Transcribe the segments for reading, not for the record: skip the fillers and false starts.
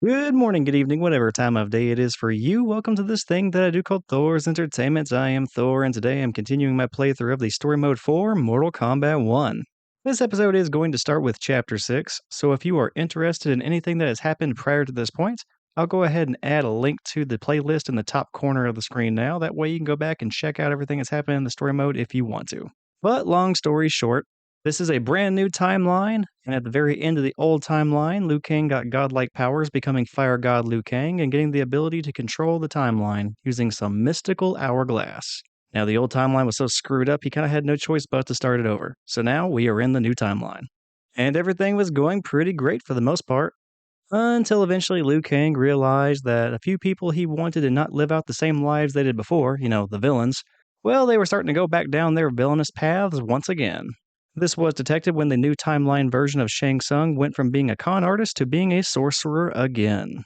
Good morning, good evening, whatever time of day it is for you. Welcome to this thing that I do called Thor's Entertainment. I am Thor, and today I'm continuing my playthrough of the story mode for Mortal Kombat 1. This episode is going to start with Chapter 6, so if you are interested in anything that has happened prior to this point, I'll go ahead and add a link to the playlist in the top corner of the screen now. That way you can go back and check out everything that's happened in the story mode if you want to. But long story short, this is a brand new timeline, and at the very end of the old timeline, Liu Kang got godlike powers, becoming Fire God Liu Kang and getting the ability to control the timeline using some mystical hourglass. Now, the old timeline was so screwed up, he kind of had no choice but to start it over. So now we are in the new timeline. And everything was going pretty great for the most part, until eventually Liu Kang realized that a few people he wanted to not live out the same lives they did before, the villains, well, they were starting to go back down their villainous paths once again. This was detected when the new timeline version of Shang Tsung went from being a con artist to being a sorcerer again.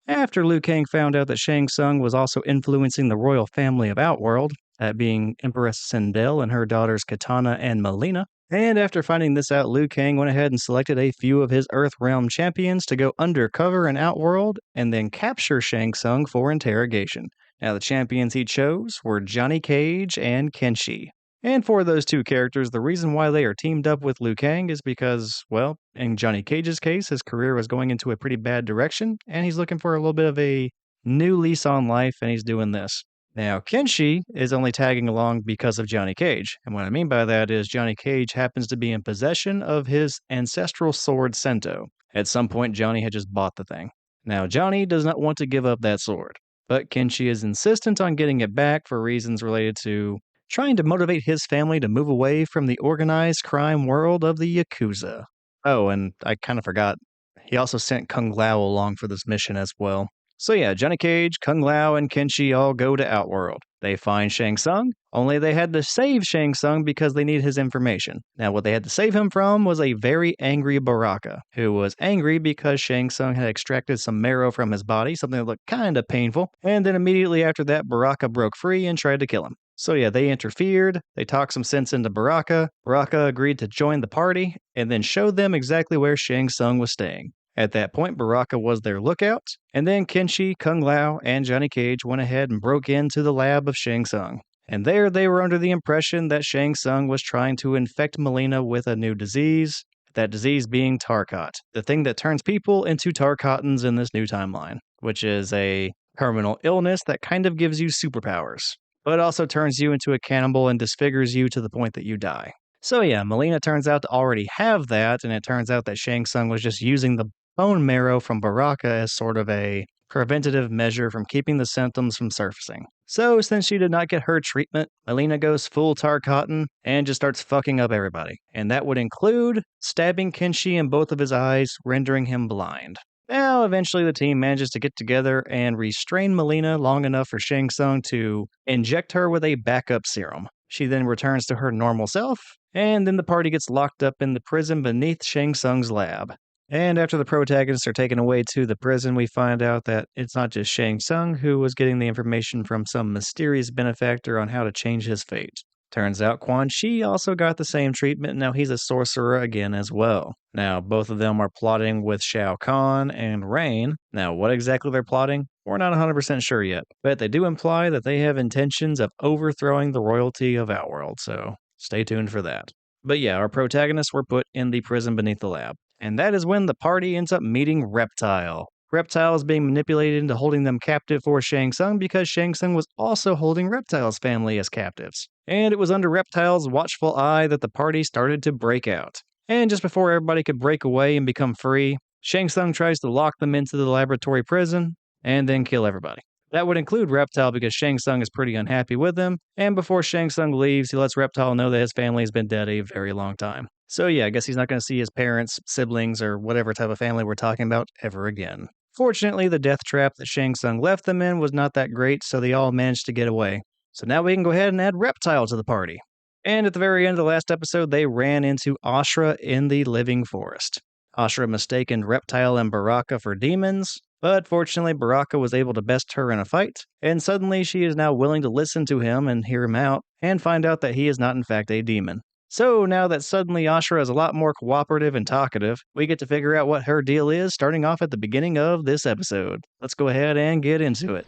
After Liu Kang found out that Shang Tsung was also influencing the royal family of Outworld, that being Empress Sindel and her daughters Kitana and Melina, and after finding this out, Liu Kang went ahead and selected a few of his Earthrealm champions to go undercover in Outworld and then capture Shang Tsung for interrogation. Now, the champions he chose were Johnny Cage and Kenshi. And for those two characters, the reason why they are teamed up with Liu Kang is because, well, in Johnny Cage's case, his career was going into a pretty bad direction, and he's looking for a little bit of a new lease on life, and he's doing this. Now, Kenshi is only tagging along because of Johnny Cage, and what I mean by that is Johnny Cage happens to be in possession of his ancestral sword Sento. At some point, Johnny had just bought the thing. Now, Johnny does not want to give up that sword, but Kenshi is insistent on getting it back for reasons related to trying to motivate his family to move away from the organized crime world of the Yakuza. Oh, and I kind of forgot, he also sent Kung Lao along for this mission as well. So yeah, Johnny Cage, Kung Lao, and Kenshi all go to Outworld. They find Shang Tsung, only they had to save Shang Tsung because they need his information. Now, what they had to save him from was a very angry Baraka, who was angry because Shang Tsung had extracted some marrow from his body, something that looked kinda painful, and then immediately after that, Baraka broke free and tried to kill him. So yeah, they interfered, they talked some sense into Baraka, Baraka agreed to join the party, and then showed them exactly where Shang Tsung was staying. At that point, Baraka was their lookout, and then Kenshi, Kung Lao, and Johnny Cage went ahead and broke into the lab of Shang Tsung. And there they were under the impression that Shang Tsung was trying to infect Melina with a new disease, that disease being Tarkat, the thing that turns people into Tarkatans in this new timeline, which is a terminal illness that kind of gives you superpowers, but also turns you into a cannibal and disfigures you to the point that you die. So yeah, Melina turns out to already have that, and it turns out that Shang Tsung was just using the bone marrow from Baraka as sort of a preventative measure from keeping the symptoms from surfacing. So, since she did not get her treatment, Melina goes full Tarkatan and just starts fucking up everybody. And that would include stabbing Kenshi in both of his eyes, rendering him blind. Now, eventually, the team manages to get together and restrain Melina long enough for Shang Tsung to inject her with a backup serum. She then returns to her normal self, and then the party gets locked up in the prison beneath Shang Tsung's lab. And after the protagonists are taken away to the prison, we find out that it's not just Shang Tsung who was getting the information from some mysterious benefactor on how to change his fate. Turns out Quanchi also got the same treatment, and now he's a sorcerer again as well. Now, both of them are plotting with Shao Kahn and Rain. Now, what exactly they're plotting, we're not 100% sure yet, but they do imply that they have intentions of overthrowing the royalty of Outworld, so stay tuned for that. But yeah, our protagonists were put in the prison beneath the lab. And that is when the party ends up meeting Reptile. Reptile is being manipulated into holding them captive for Shang Tsung because Shang Tsung was also holding Reptile's family as captives. And it was under Reptile's watchful eye that the party started to break out. And just before everybody could break away and become free, Shang Tsung tries to lock them into the laboratory prison and then kill everybody. That would include Reptile because Shang Tsung is pretty unhappy with him, and before Shang Tsung leaves, he lets Reptile know that his family has been dead a very long time. So yeah, I guess he's not going to see his parents, siblings, or whatever type of family we're talking about ever again. Fortunately, the death trap that Shang Tsung left them in was not that great, so they all managed to get away. So now we can go ahead and add Reptile to the party. And at the very end of the last episode, they ran into Ashrah in the living forest. Ashrah mistaken Reptile and Baraka for demons, but fortunately Baraka was able to best her in a fight, and suddenly she is now willing to listen to him and hear him out, and find out that he is not in fact a demon. So now that suddenly Ashrah is a lot more cooperative and talkative, we get to figure out what her deal is starting off at the beginning of this episode. Let's go ahead and get into it.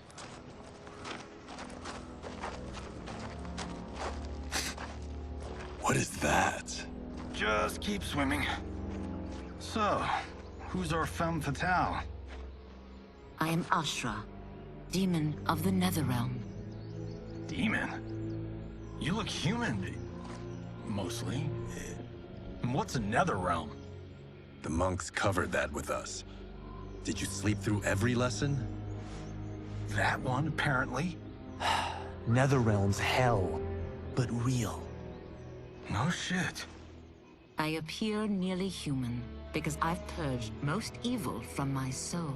What is that? Just keep swimming. So, who's our femme fatale? I am Ashrah, demon of the Netherrealm. Demon? You look human, mostly. And what's a Netherrealm? The monks covered that with us. Did you sleep through every lesson? That one, apparently. Netherrealm's hell, but real. No shit. I appear nearly human because I've purged most evil from my soul.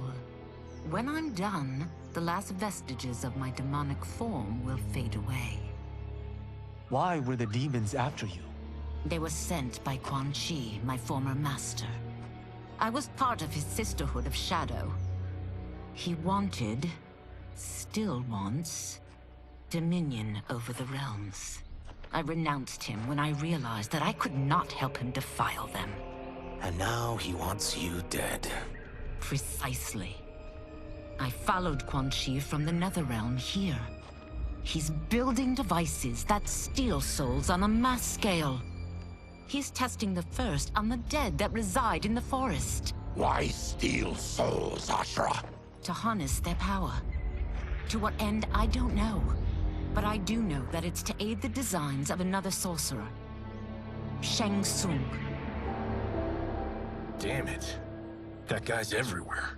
When I'm done, the last vestiges of my demonic form will fade away. Why were the demons after you? They were sent by Quanchi, my former master. I was part of his Sisterhood of Shadow. He wanted, still wants, dominion over the realms. I renounced him when I realized that I could not help him defile them. And now he wants you dead. Precisely. I followed Quanchi from the Netherrealm here. He's building devices that steal souls on a mass scale. He's testing the first on the dead that reside in the forest. Why steal souls, Ashrah? To harness their power. To what end, I don't know. But I do know that it's to aid the designs of another sorcerer. Shang Tsung. Damn it. That guy's everywhere.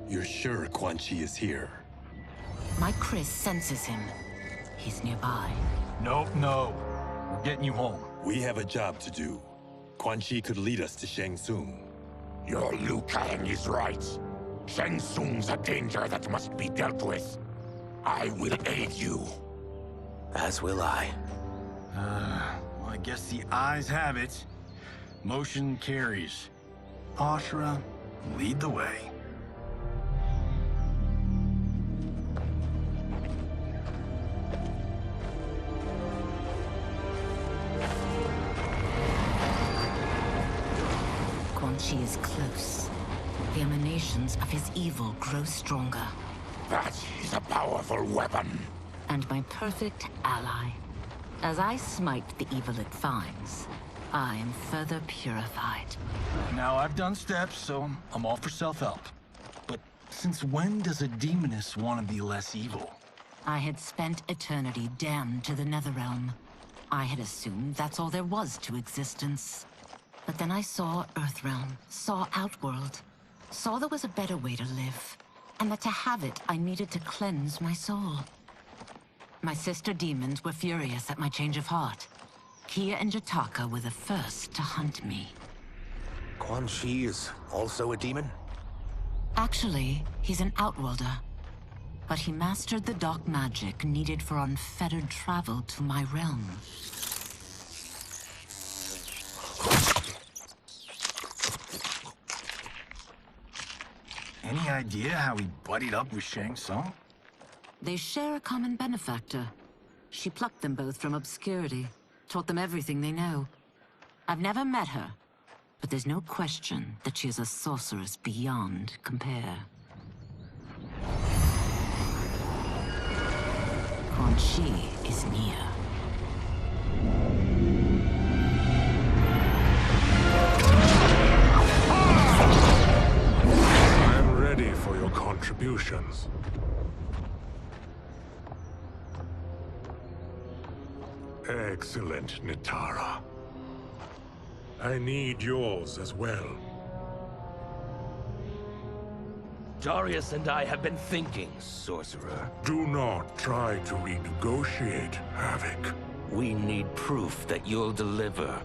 You're sure Quanchi is here? My Chris senses him. He's nearby. Nope, no. We're getting you home. We have a job to do. Quanchi could lead us to Shang Tsung. Your Liu Kang is right. Shang Tsung's a danger that must be dealt with. I will aid you. As will I. Well, I guess the eyes have it. Motion carries. Ashrah, lead the way. Quanchi is close. The emanations of his evil grow stronger. That is a powerful weapon. And my perfect ally. As I smite the evil it finds, I am further purified. Now, I've done steps, so I'm all for self-help. But since when does a demoness want to be less evil? I had spent eternity damned to the Netherrealm. I had assumed that's all there was to existence. But then I saw Earthrealm, saw Outworld, saw there was a better way to live, and that to have it, I needed to cleanse my soul. My sister demons were furious at my change of heart. Kia and Jataka were the first to hunt me. Quanchi is also a demon? Actually, he's an Outworlder. But he mastered the dark magic needed for unfettered travel to my realm. Any idea how he buddied up with Shang Tsung? They share a common benefactor. She plucked them both from obscurity, taught them everything they know. I've never met her, but there's no question that she is a sorceress beyond compare. Quanchi is near. I'm ready for your contributions. Excellent, Nitara. I need yours as well. Darius and I have been thinking, sorcerer. Do not try to renegotiate, Havik. We need proof that you'll deliver.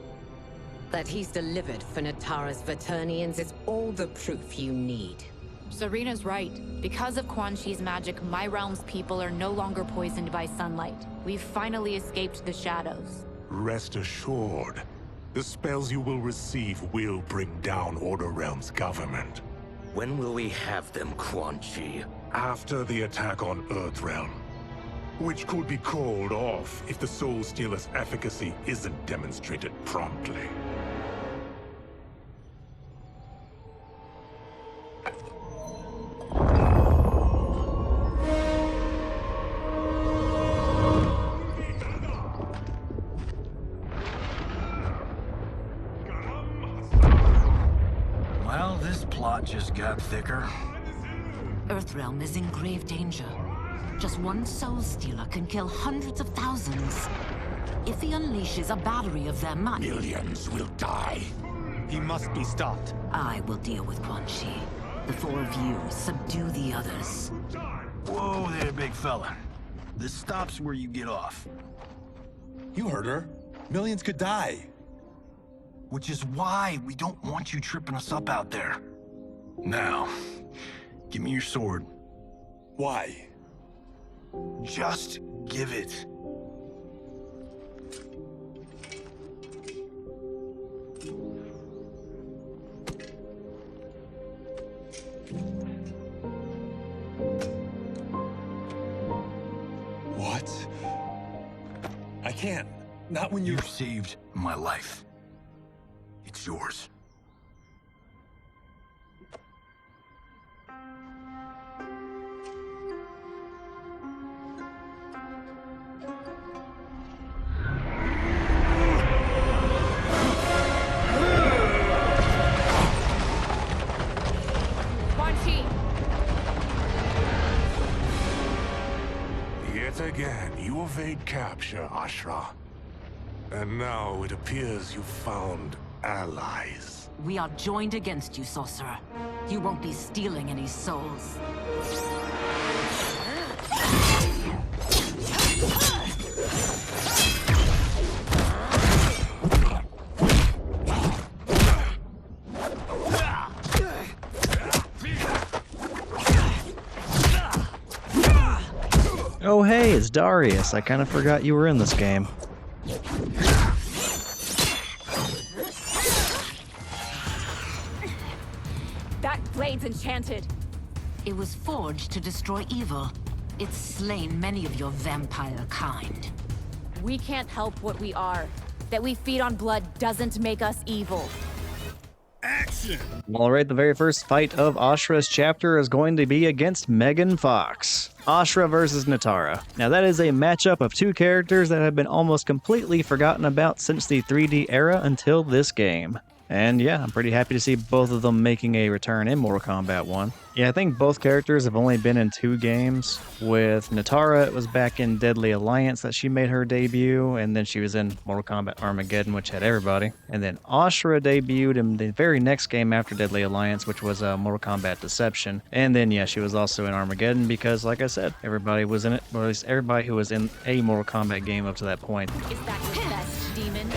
That he's delivered for Nitara's Vaternians is all the proof you need. Serena's right. Because of Quanchi's magic, my realm's people are no longer poisoned by sunlight. We've finally escaped the shadows. Rest assured, the spells you will receive will bring down Order Realm's government. When will we have them, Quanchi? After the attack on Earthrealm, which could be called off if the Soul Stealer's efficacy isn't demonstrated promptly. Well, this plot just got thicker. Earthrealm is in grave danger. Just one soul stealer can kill hundreds of thousands. If he unleashes a battery of them, Millions will die. He must be stopped. I will deal with Quanchi. The four of you subdue the others. Whoa there, big fella. This stops where you get off. You heard her. Millions could die. Which is why we don't want you tripping us up out there. Now, give me your sword. Why? Just give it. What? I can't. Not when You've saved my life. It's yours. Quanchi! Yet again, you evade capture, Ashrah. And now it appears you've found allies. We are joined against you, sorcerer. You won't be stealing any souls. Oh hey, it's Darius. I kind of forgot you were in this game. That blade's enchanted. It was forged to destroy evil. It's slain many of your vampire kind. We can't help what we are. That we feed on blood doesn't make us evil. Alright, the very first fight of Ashrah's chapter is going to be against Megan Fox. Ashrah versus Nitara. Now that is a matchup of two characters that have been almost completely forgotten about since the 3D era until this game. And yeah, I'm pretty happy to see both of them making a return in Mortal Kombat 1. Yeah, I think both characters have only been in 2 games. With Nitara, it was back in Deadly Alliance that she made her debut, and then she was in Mortal Kombat Armageddon, which had everybody. And then Ashrah debuted in the very next game after Deadly Alliance, which was Mortal Kombat Deception. And then, yeah, she was also in Armageddon because, like I said, everybody was in it, or at least everybody who was in a Mortal Kombat game up to that point. Is that your best, demon?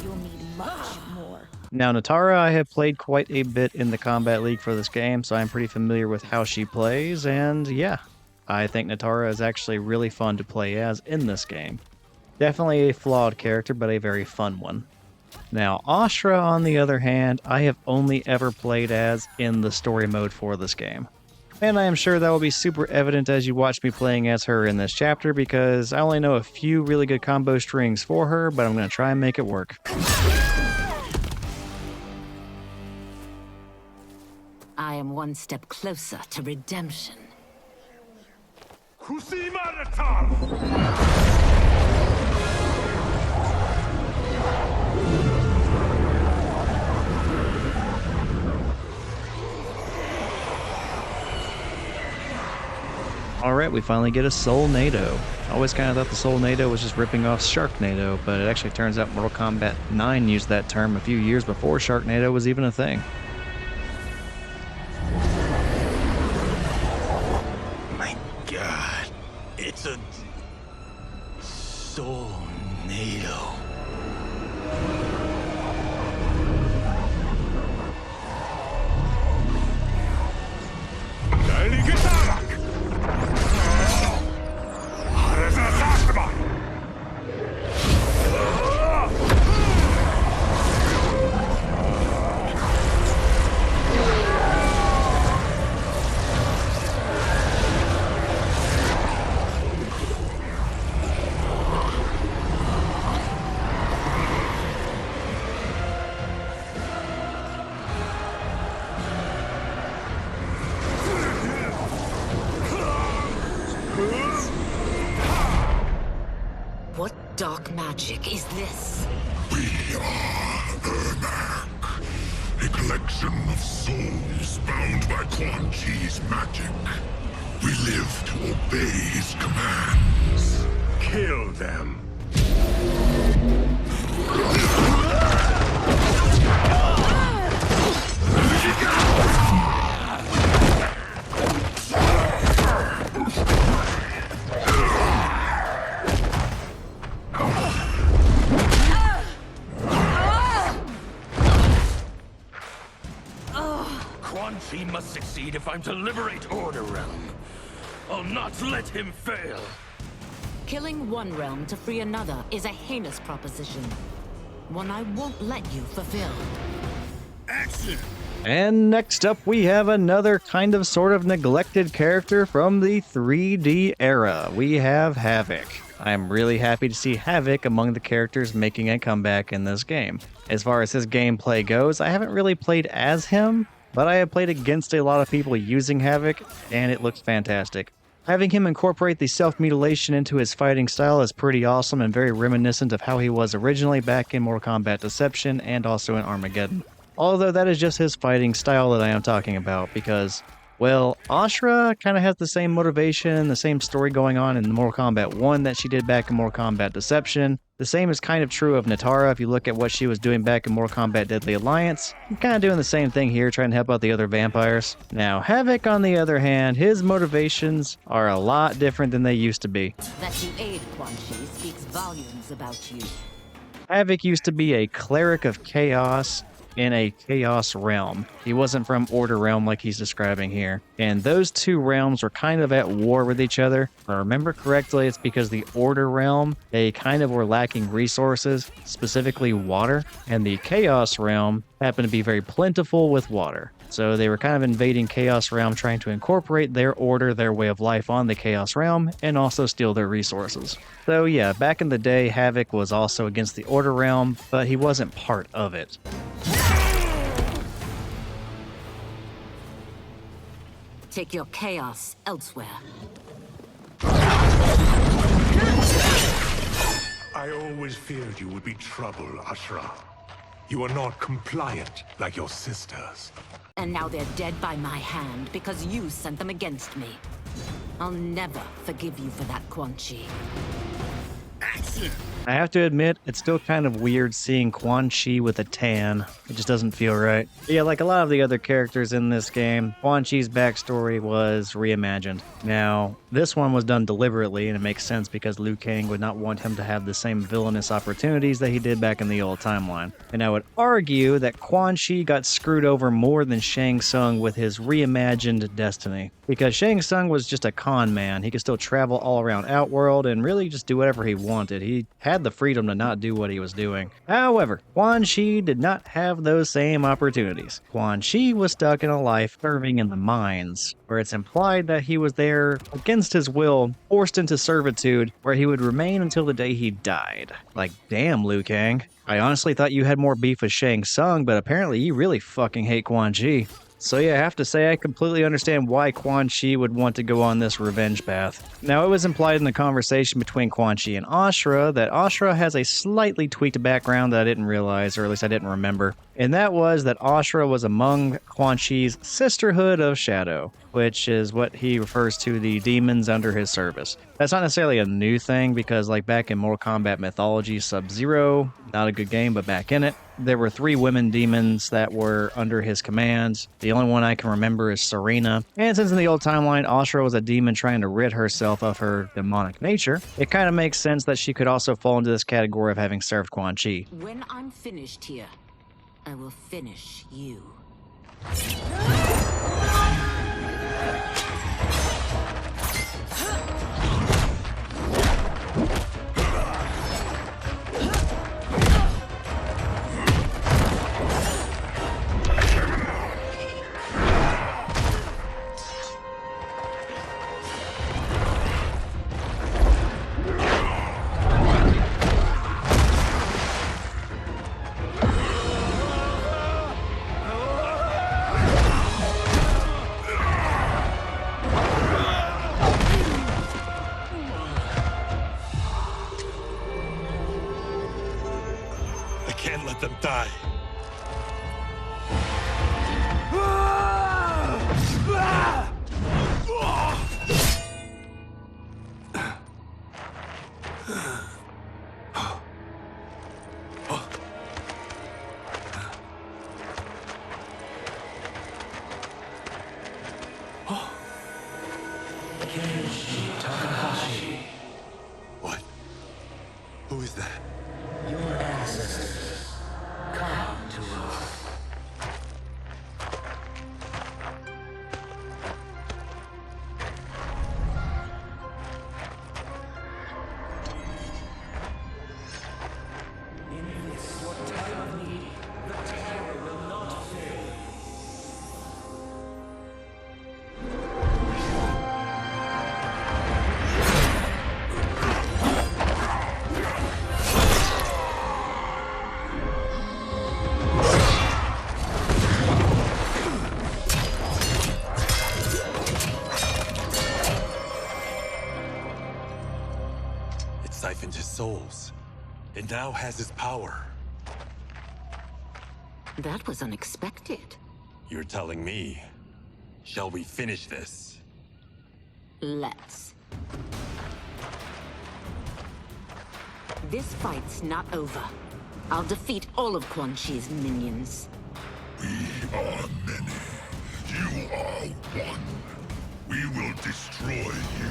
You'll need much more. Now, Nitara, I have played quite a bit in the Combat League for this game, so I'm pretty familiar with how she plays, and yeah, I think Nitara is actually really fun to play as in this game. Definitely a flawed character, but a very fun one. Now, Ashrah, on the other hand, I have only ever played as in the story mode for this game. And I am sure that will be super evident as you watch me playing as her in this chapter, because I only know a few really good combo strings for her, but I'm going to try and make it work. I am one step closer to redemption. Alright, we finally get a Soulnado. I always kind of thought the Soulnado was just ripping off Sharknado, but it actually turns out Mortal Kombat 9 used that term a few years before Sharknado was even a thing. My God, it's a Soulnado. dark magic is this? We are ermac, a collection of souls bound by Quanchi's magic. We live to obey his commands. Kill them. Quanchi must succeed if I'm to liberate Order Realm. I'll not let him fail. Killing one realm to free another is a heinous proposition. One I won't let you fulfill. Action! And next up, we have another kind of sort of neglected character from the 3D era. We have Havik. I'm really happy to see Havik among the characters making a comeback in this game. As far as his gameplay goes, I haven't really played as him, but I have played against a lot of people using Havik, and it looks fantastic. Having him incorporate the self-mutilation into his fighting style is pretty awesome and very reminiscent of how he was originally back in Mortal Kombat Deception and also in Armageddon. Although that is just his fighting style that I am talking about because, well, Ashrah kind of has the same motivation, the same story going on in Mortal Kombat 1 that she did back in Mortal Kombat Deception. The same is kind of true of Nitara if you look at what she was doing back in Mortal Kombat Deadly Alliance. I'm kind of doing the same thing here, trying to help out the other vampires. Now, Havik, on the other hand, his motivations are a lot different than they used to be. That you aid Quanchi speaks volumes about you. Havik used to be a cleric of chaos in a chaos realm. He wasn't from Order Realm like he's describing here. And those two realms were kind of at war with each other. If I remember correctly, it's because the Order Realm, they kind of were lacking resources, specifically water, and the Chaos Realm happened to be very plentiful with water. So they were kind of invading Chaos Realm, trying to incorporate their order, their way of life on the Chaos Realm, and also steal their resources. So yeah, back in the day, Havik was also against the Order Realm, but he wasn't part of it. Take your chaos elsewhere. I always feared you would be trouble, Ashrah. You are not compliant like your sisters. And now they're dead by my hand because you sent them against me. I'll never forgive you for that, Quanchi. Action! I have to admit, it's still kind of weird seeing Quanchi with a tan. It just doesn't feel right. But yeah, like a lot of the other characters in this game, Quanchi's backstory was reimagined. Now, this one was done deliberately, and it makes sense because Liu Kang would not want him to have the same villainous opportunities that he did back in the old timeline. And I would argue that Quanchi got screwed over more than Shang Tsung with his reimagined destiny. Because Shang Tsung was just a con man. He could still travel all around Outworld and really just do whatever he wanted. He had the freedom to not do what he was doing. However, Quanchi did not have those same opportunities. Quanchi was stuck in a life serving in the mines, where it's implied that he was there against his will, forced into servitude, where he would remain until the day he died. Like, damn, Liu Kang. I honestly thought you had more beef with Shang Tsung, but apparently you really fucking hate Quanchi. So yeah, I have to say I completely understand why Quanchi would want to go on this revenge path. Now, it was implied in the conversation between Quanchi and Ashrah that Ashrah has a slightly tweaked background that I didn't realize, or at least I didn't remember. And that was that Ashrah was among Quanchi's Sisterhood of Shadow, which is what he refers to the demons under his service. That's not necessarily a new thing because like back in Mortal Kombat Mythology Sub-Zero, not a good game, but back in it, there were 3 women demons that were under his commands. The only one I can remember is Serena. And since in the old timeline, Ashrah was a demon trying to rid herself of her demonic nature, it kind of makes sense that she could also fall into this category of having served Quanchi. When I'm finished here, I will finish you. them die. What? Who is that? Your ancestors, come to us. In this your time of need, the terror will not fail. It siphoned his souls. It now has his power. That was unexpected. You're telling me. Shall we finish this? Let's. This fight's not over. I'll defeat all of Quan Chi's minions. We are many. You are one. We will destroy you.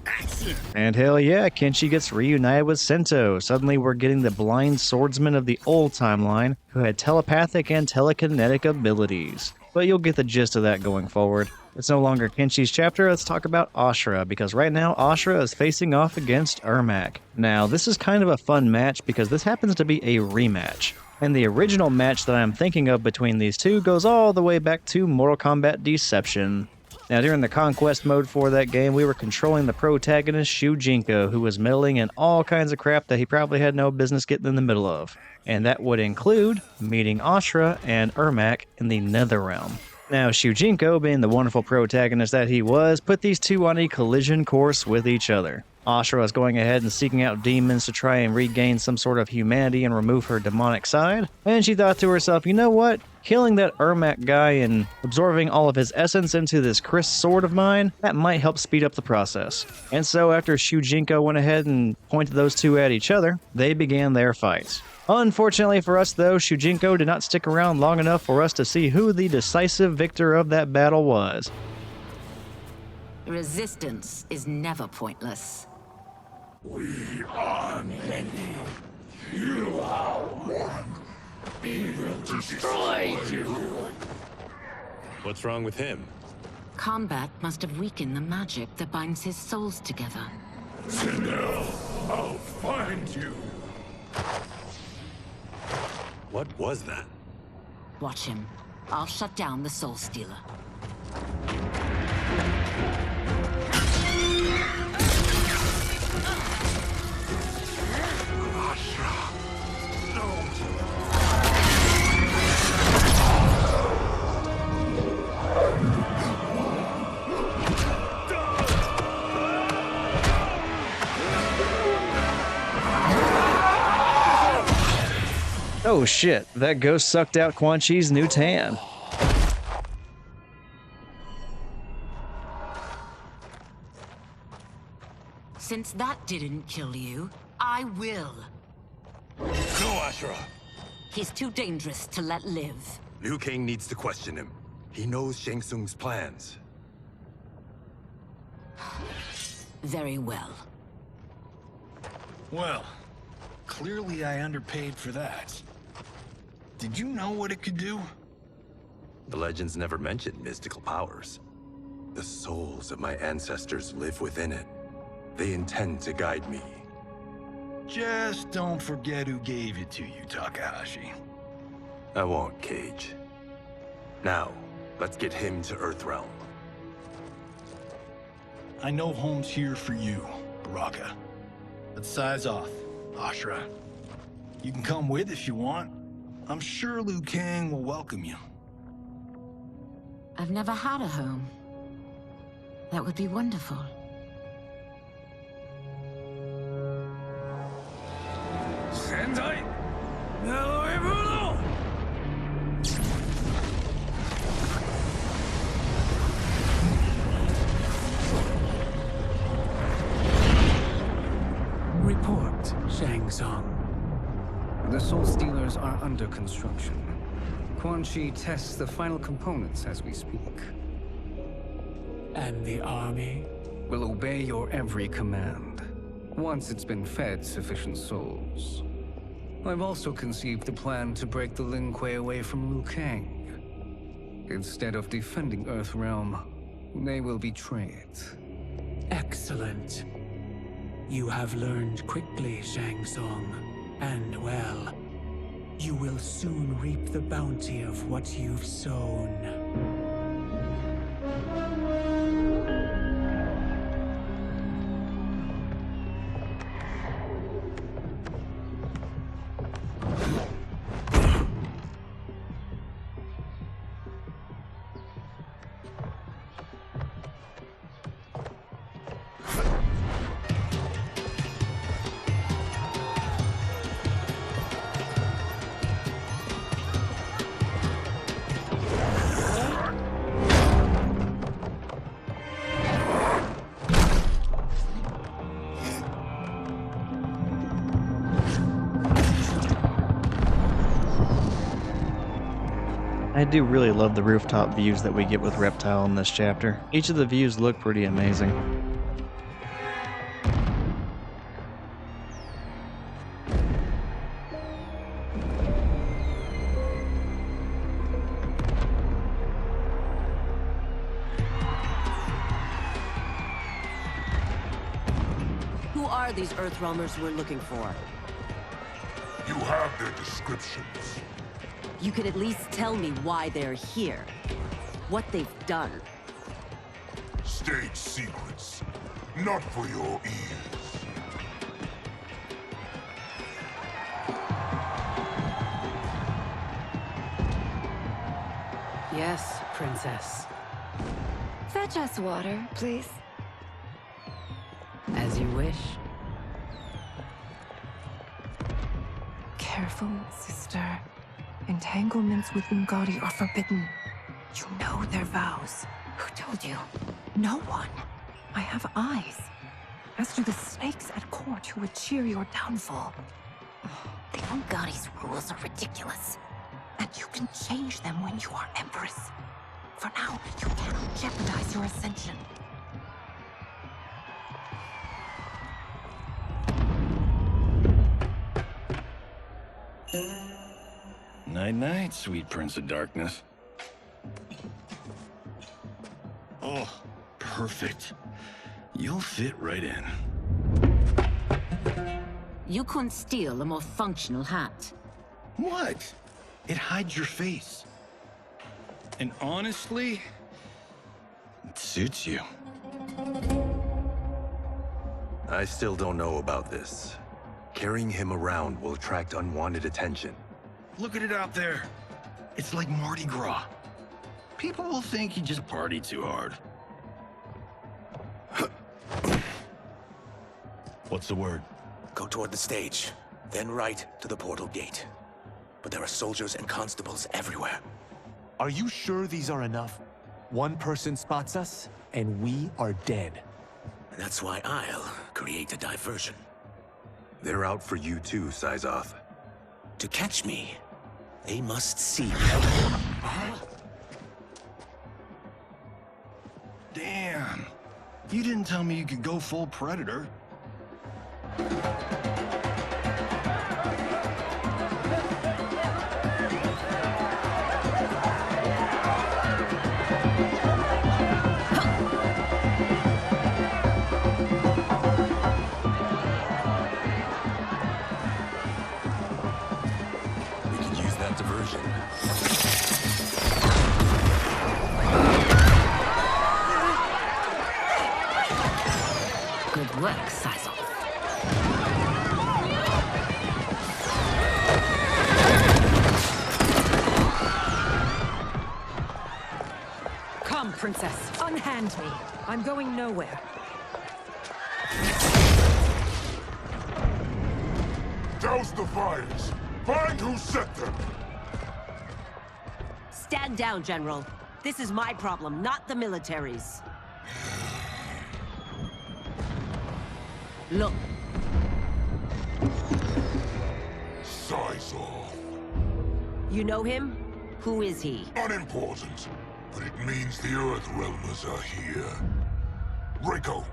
Action! And hell yeah, Kenshi gets reunited with Sento. Suddenly we're getting the blind swordsman of the old timeline, who had telepathic and telekinetic abilities. But you'll get the gist of that going forward. It's no longer Kenshi's chapter, let's talk about Ashrah, because right now Ashrah is facing off against Ermac. Now, this is kind of a fun match because this happens to be a rematch. And the original match that I'm thinking of between these two goes all the way back to Mortal Kombat Deception. Now, during the conquest mode for that game, we were controlling the protagonist Shu Jinko, who was meddling in all kinds of crap that he probably had no business getting in the middle of. And that would include meeting Ashrah and Ermac in the Netherrealm. Now, Shu Jinko, being the wonderful protagonist that he was, put these two on a collision course with each other. Ashrah was going ahead and seeking out demons to try and regain some sort of humanity and remove her demonic side. And she thought to herself, you know what? Killing that Ermac guy and absorbing all of his essence into this Chris sword of mine, that might help speed up the process. And so after Shu Jinko went ahead and pointed those two at each other, they began their fight. Unfortunately for us though, Shu Jinko did not stick around long enough for us to see who the decisive victor of that battle was. Resistance is never pointless. We are many. You are one. We will destroy you. What's wrong with him? Combat must have weakened the magic that binds his souls together. Now, I'll find you. What was that? Watch him. I'll shut down the Soul Stealer. Oh shit, that ghost sucked out Quan Chi's new tan. Since that didn't kill you, I will. No, Ashrah! He's too dangerous to let live. Liu Kang needs to question him. He knows Shang Tsung's plans. Very well. Well, clearly I underpaid for that. Did you know what it could do? The legends never mentioned mystical powers. The souls of my ancestors live within it. They intend to guide me. Just don't forget who gave it to you, Takahashi. I won't, Cage. Now, let's get him to Earthrealm. I know home's here for you, Baraka. Let's size off, Ashrah. You can come with if you want. I'm sure Liu Kang will welcome you. I've never had a home. That would be wonderful. Sendai! No! Tsung. The Soul Stealers are under construction. Quanchi tests the final components as we speak. And the army? Will obey your every command, once it's been fed sufficient souls. I've also conceived a plan to break the Lin Kuei away from Liu Kang. Instead of defending Earthrealm, they will betray it. Excellent. You have learned quickly, Shang Tsung. And well, you will soon reap the bounty of what you've sown. I do really love the rooftop views that we get with Reptile in this chapter. Each of the views look pretty amazing. Who are these Earthrealmers we're looking for? You have their descriptions. You could at least tell me why they're here. What they've done. State secrets. Not for your ears. Yes, Princess. Fetch us water, please. As you wish. Careful, sister. Entanglements with Ungadi are forbidden. You know their vows. Who told you? No one. I have eyes. As do the snakes at court who would cheer your downfall. The Ungadi's rules are ridiculous. And you can change them when you are Empress. For now, you cannot jeopardize your ascension. Night-night, sweet Prince of Darkness. Oh, perfect. You'll fit right in. You couldn't steal a more functional hat. What? It hides your face. And honestly, it suits you. I still don't know about this. Carrying him around will attract unwanted attention. Look at it out there. It's like Mardi Gras. People will think you just party too hard. What's the word? Go toward the stage, then right to the portal gate. But there are soldiers and constables everywhere. Are you sure these are enough? One person spots us, and we are dead. That's why I'll create a diversion. They're out for you too, Syzoth. To catch me, they must see me. Damn. You didn't tell me you could go full Predator. Good work, Syzoth. Come, Princess. Unhand me. I'm going nowhere. Douse the fires. Find who set them. Stand down, General. This is my problem, not the military's. Look. size off. You know him? Who is he? Unimportant, but it means the Earth Realmers are here. Rico.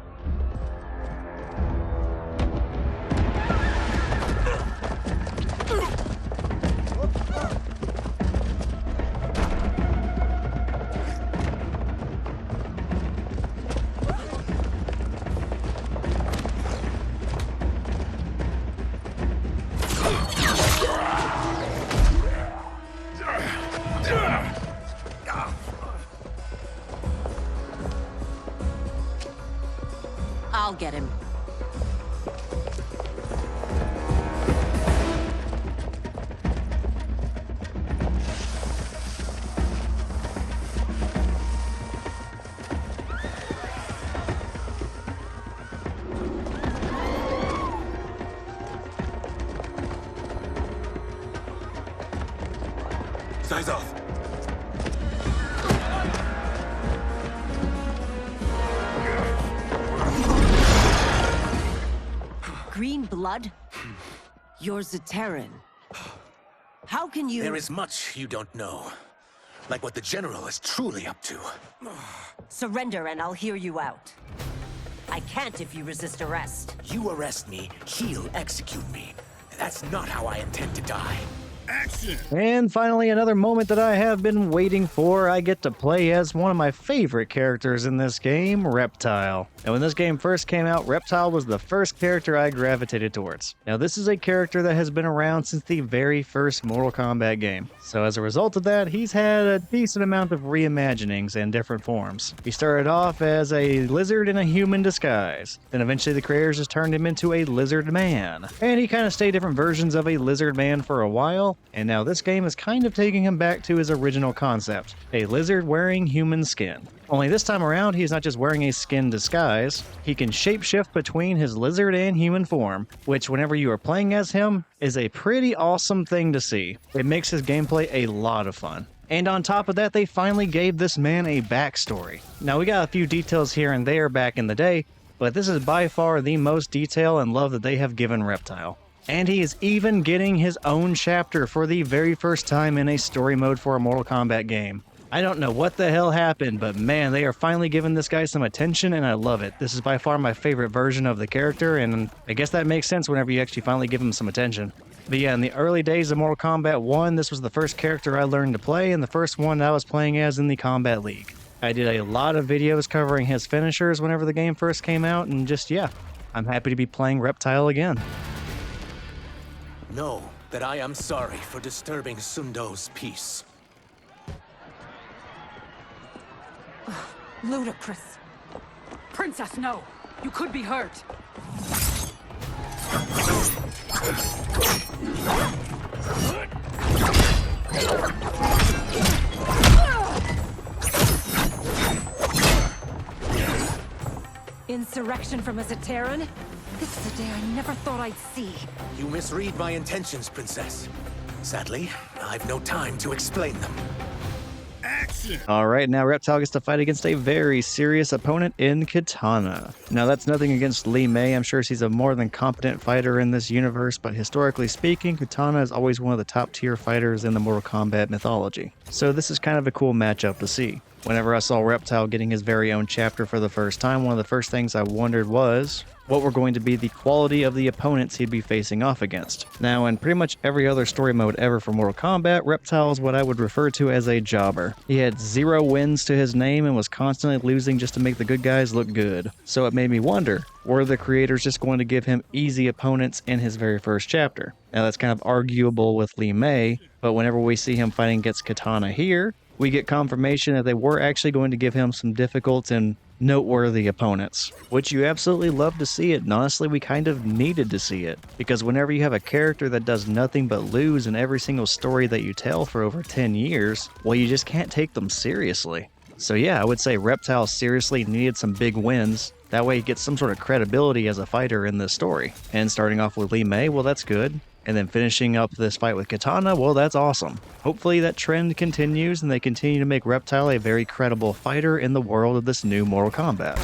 I'll get him. Size off. Green blood? You're Zaterran. How can you— There is much you don't know. Like what the General is truly up to. Surrender and I'll hear you out. I can't if you resist arrest. You arrest me, he'll execute me. That's not how I intend to die. Action! And finally, another moment that I have been waiting for. I get to play as one of my favorite characters in this game, Reptile. Now, when this game first came out, Reptile was the first character I gravitated towards. Now, this is a character that has been around since the very first Mortal Kombat game. So as a result of that, he's had a decent amount of reimaginings and different forms. He started off as a lizard in a human disguise. Then eventually the creators just turned him into a lizard man. And he kind of stayed different versions of a lizard man for a while. And now this game is kind of taking him back to his original concept, a lizard wearing human skin. Only this time around, he's not just wearing a skin disguise, he can shapeshift between his lizard and human form, which whenever you are playing as him, is a pretty awesome thing to see. It makes his gameplay a lot of fun. And on top of that, they finally gave this man a backstory. Now we got a few details here and there back in the day, but this is by far the most detail and love that they have given Reptile. And he is even getting his own chapter for the very first time in a story mode for a Mortal Kombat game. I don't know what the hell happened, but man, they are finally giving this guy some attention and I love it. This is by far my favorite version of the character, and I guess that makes sense whenever you actually finally give him some attention. But yeah, in the early days of Mortal Kombat 1, this was the first character I learned to play and the first one I was playing as in the Combat League. I did a lot of videos covering his finishers whenever the game first came out, and just yeah, I'm happy to be playing Reptile again. Know that I am sorry for disturbing Sundo's peace. Ludicrous. Princess, no! You could be hurt! Insurrection from a Zaterran? This is a day I never thought I'd see. You misread my intentions, Princess. Sadly, I've no time to explain them. Action! Alright, now Reptile gets to fight against a very serious opponent in Kitana. Now that's nothing against Limei, I'm sure she's a more than competent fighter in this universe, but historically speaking, Kitana is always one of the top tier fighters in the Mortal Kombat mythology. So this is kind of a cool matchup to see. Whenever I saw Reptile getting his very own chapter for the first time, one of the first things I wondered was what were going to be the quality of the opponents he'd be facing off against. Now, in pretty much every other story mode ever for Mortal Kombat, Reptile is what I would refer to as a jobber. He had 0 wins to his name and was constantly losing just to make the good guys look good. So it made me wonder, were the creators just going to give him easy opponents in his very first chapter? Now that's kind of arguable with Limei, but whenever we see him fighting against Kitana here, we get confirmation that they were actually going to give him some difficult and noteworthy opponents, which you absolutely love to see it, and honestly we kind of needed to see it, because whenever you have a character that does nothing but lose in every single story that you tell for over 10 years, well, you just can't take them seriously. So yeah, I would say Reptile seriously needed some big wins, that way he gets some sort of credibility as a fighter in this story. And starting off with Limei, well, that's good. And then finishing up this fight with Kitana, well, that's awesome. Hopefully that trend continues and they continue to make Reptile a very credible fighter in the world of this new Mortal Kombat.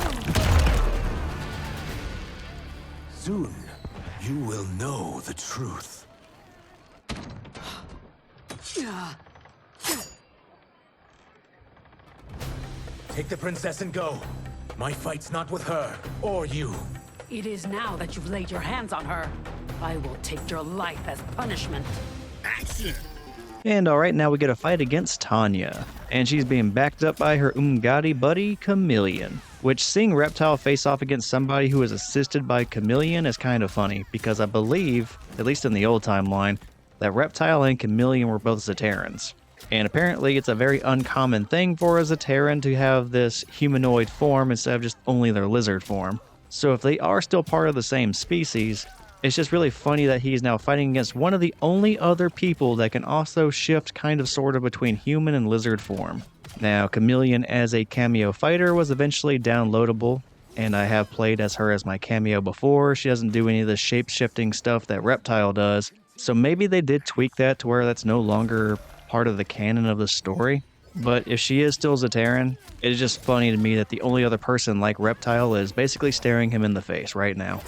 Soon, you will know the truth. Take the princess and go. My fight's not with her, or you. It is now that you've laid your hands on her. I will take your life as punishment. Action! And alright, now we get a fight against Tanya. And she's being backed up by her Umgadi buddy, Chameleon. Which, seeing Reptile face off against somebody who is assisted by Chameleon is kind of funny, because I believe, at least in the old timeline, that Reptile and Chameleon were both Zaterrans. And apparently it's a very uncommon thing for a Zaterran to have this humanoid form instead of just only their lizard form. So if they are still part of the same species, it's just really funny that he's now fighting against one of the only other people that can also shift kind of sort of between human and lizard form. Now, Chameleon as a cameo fighter was eventually downloadable, and I have played as her as my cameo before. She doesn't do any of the shape-shifting stuff that Reptile does, so maybe they did tweak that to where that's no longer part of the canon of the story. But if she is still Zaterran, it's just funny to me that the only other person like Reptile is basically staring him in the face right now.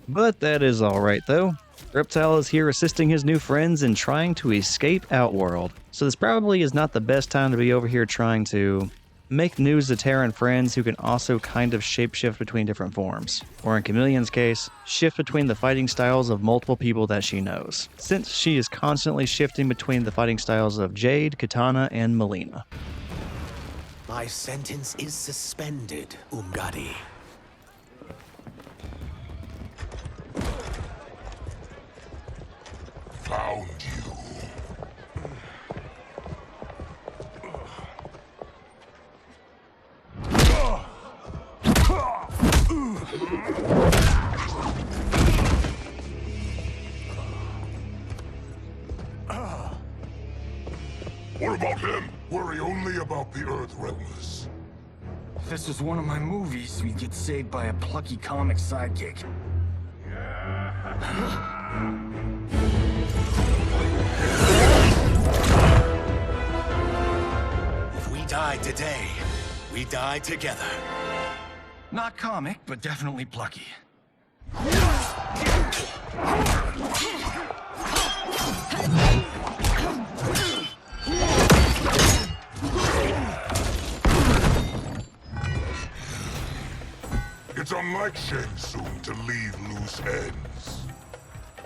But that is alright though. Reptile is here assisting his new friends in trying to escape Outworld. So this probably is not the best time to be over here trying to make new Zaterran friends who can also kind of shapeshift between different forms. Or in Chameleon's case, shift between the fighting styles of multiple people that she knows, since she is constantly shifting between the fighting styles of Jade, Kitana, and Melina. My sentence is suspended, Umgadi. Found you. What about him? Worry only about the Earthrealmers. If this was one of my movies, we'd get saved by a plucky comic sidekick. If we die today, we die together. Not comic, but definitely plucky. It's unlike Shang Tsung to leave loose ends.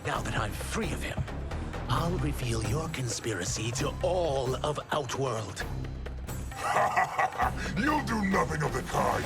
Now that I'm free of him, I'll reveal your conspiracy to all of Outworld. You'll do nothing of the kind.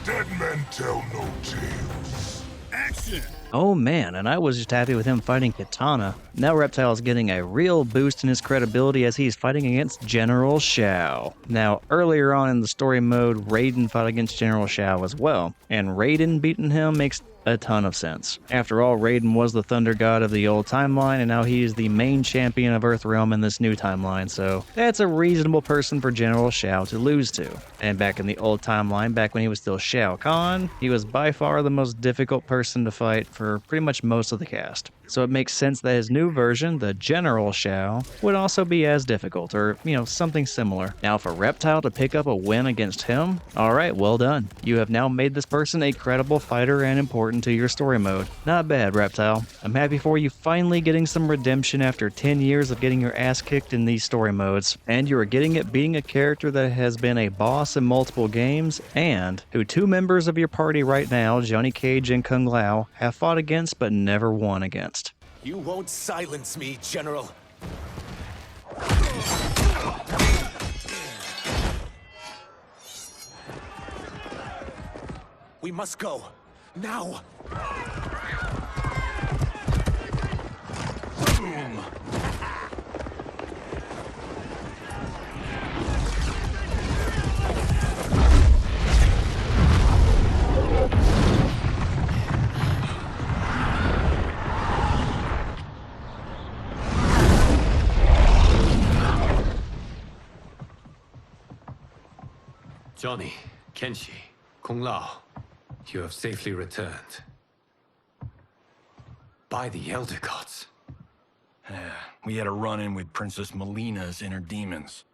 Dead men tell no tales. Action! Oh man, and I was just happy with him fighting Kitana. Now Reptile is getting a real boost in his credibility as he's fighting against generalshao. Now, earlier on in the story mode, Raiden fought against generalshao as well, and Raiden beating him makes a ton of sense. After all, Raiden was the Thunder God of the old timeline, and now he is the main champion of Earthrealm in this new timeline, so that's a reasonable person for generalshao to lose to. And back in the old timeline, back when he was still Shao Kahn, he was by far the most difficult person to fight for pretty much most of the cast. So it makes sense that his new version, the generalshao, would also be as difficult, or, something similar. Now for Reptile to pick up a win against him, alright, well done. You have now made this person a credible fighter and important to your story mode. Not bad, Reptile. I'm happy for you finally getting some redemption after 10 years of getting your ass kicked in these story modes, and you are getting it being a character that has been a boss in multiple games, and who two members of your party right now, Johnny Cage and Kung Lao, have fought against but never won against. You won't silence me, General. We must go. Now! Boom! Johnny, Kenshi, Kung Lao, you have safely returned. By the Elder Gods. We had a run-in with Princess Melina's inner demons.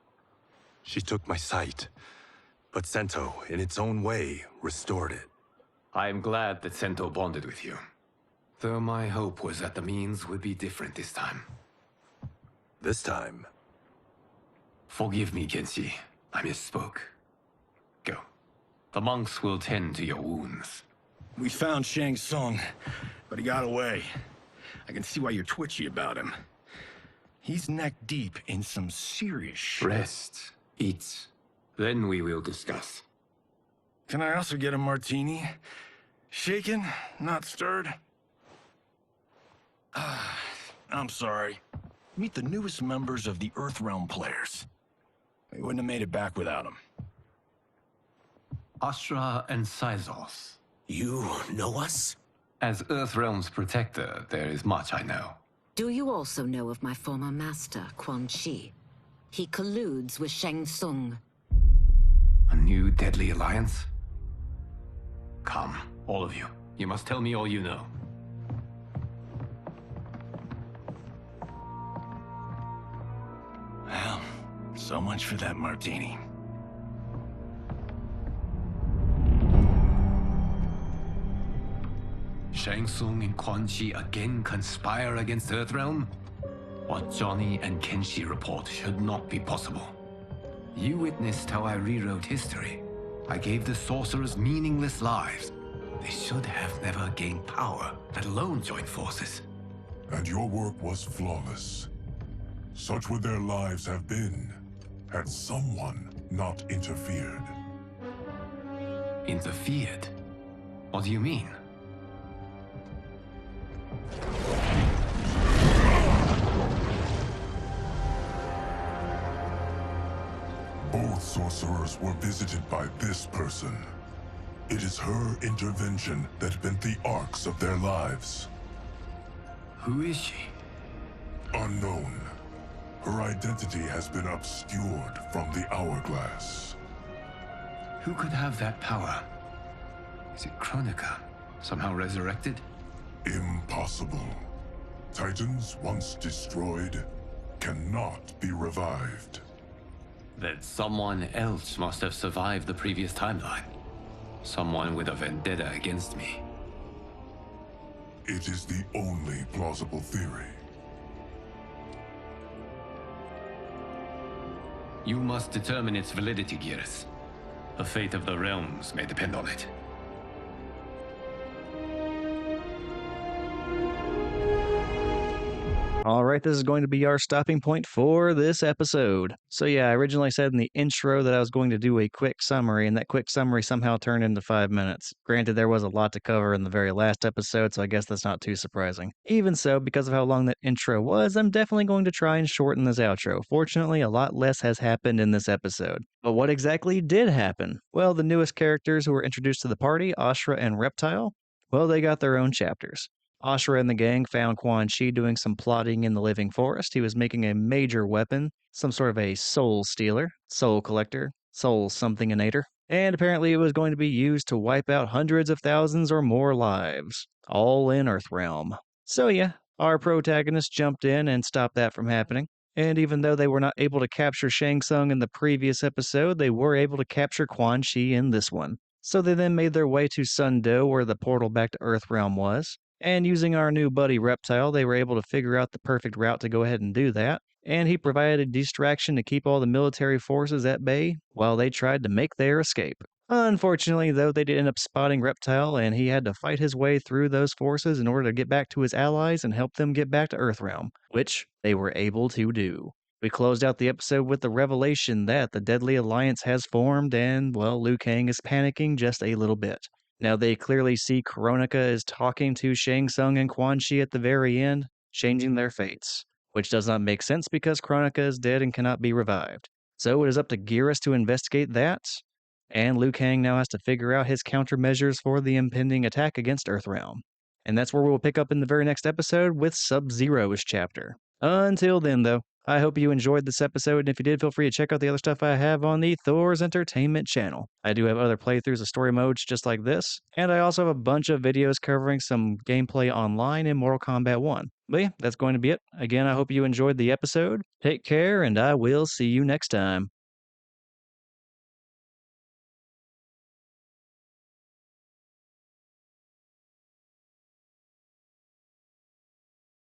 She took my sight, but Sento, in its own way, restored it. I am glad that Sento bonded with you. Though my hope was that the means would be different this time. This time? Forgive me, Kenshi. I misspoke. Go. The monks will tend to your wounds. We found Shang Tsung, but he got away. I can see why you're twitchy about him. He's neck deep in some serious shit. Rest. Eat. Then we will discuss. Can I also get a martini? Shaken, not stirred? I'm sorry. Meet the newest members of the Earthrealm players. We wouldn't have made it back without them. Ashrah and Chapter. You know us? As Earthrealm's protector, there is much I know. Do you also know of my former master, Quanchi? He colludes with Shang Tsung. A new deadly alliance? Come, all of you. You must tell me all you know. Well, so much for that martini. Shang Tsung and Quanchi again conspire against Earthrealm? What Johnny and Kenshi report should not be possible. You witnessed how I rewrote history. I gave the sorcerers meaningless lives. They should have never gained power, let alone joined forces. And your work was flawless. Such would their lives have been, had someone not interfered. Interfered? What do you mean? Both sorcerers were visited by this person. It is her intervention that bent the arcs of their lives. Who is she? Unknown. Her identity has been obscured from the hourglass. Who could have that power? Is it Kronika? Somehow resurrected? Impossible. Titans once destroyed cannot be revived. Then someone else must have survived the previous timeline. Someone with a vendetta against me. It is the only plausible theory. You must determine its validity, Geras. The fate of the realms may depend on it. All right, this is going to be our stopping point for this episode. So yeah, I originally said in the intro that I was going to do a quick summary, and that quick summary somehow turned into 5 minutes. Granted, there was a lot to cover in the very last episode, so I guess that's not too surprising. Even so, because of how long that intro was, I'm definitely going to try and shorten this outro. Fortunately, a lot less has happened in this episode. But what exactly did happen? Well, the newest characters who were introduced to the party, Ashrah and Reptile, well, they got their own chapters. Ashrah and the gang found Quan Chi doing some plotting in the living forest. He was making a major weapon, some sort of a soul stealer, soul collector, soul something-inator, and apparently it was going to be used to wipe out hundreds of thousands or more lives, all in Earthrealm. So yeah, our protagonist jumped in and stopped that from happening. And even though they were not able to capture Shang Tsung in the previous episode, they were able to capture Quan Chi in this one. So they then made their way to Sundo, where the portal back to Earthrealm was. And using our new buddy Reptile, they were able to figure out the perfect route to go ahead and do that. And he provided a distraction to keep all the military forces at bay while they tried to make their escape. Unfortunately, though, they did end up spotting Reptile, and he had to fight his way through those forces in order to get back to his allies and help them get back to Earthrealm, which they were able to do. We closed out the episode with the revelation that the Deadly Alliance has formed, and, well, Liu Kang is panicking just a little bit. Now, they clearly see Kronika is talking to Shang Tsung and Quan Chi at the very end, changing their fates, which does not make sense because Kronika is dead and cannot be revived. So it is up to Geras to investigate that, and Liu Kang now has to figure out his countermeasures for the impending attack against Earthrealm. And that's where we'll pick up in the very next episode with Sub-Zero's chapter. Until then, though, I hope you enjoyed this episode, and if you did, feel free to check out the other stuff I have on the Thor's Entertainment channel. I do have other playthroughs of story modes just like this, and I also have a bunch of videos covering some gameplay online in Mortal Kombat 1. But yeah, that's going to be it. Again, I hope you enjoyed the episode. Take care, and I will see you next time.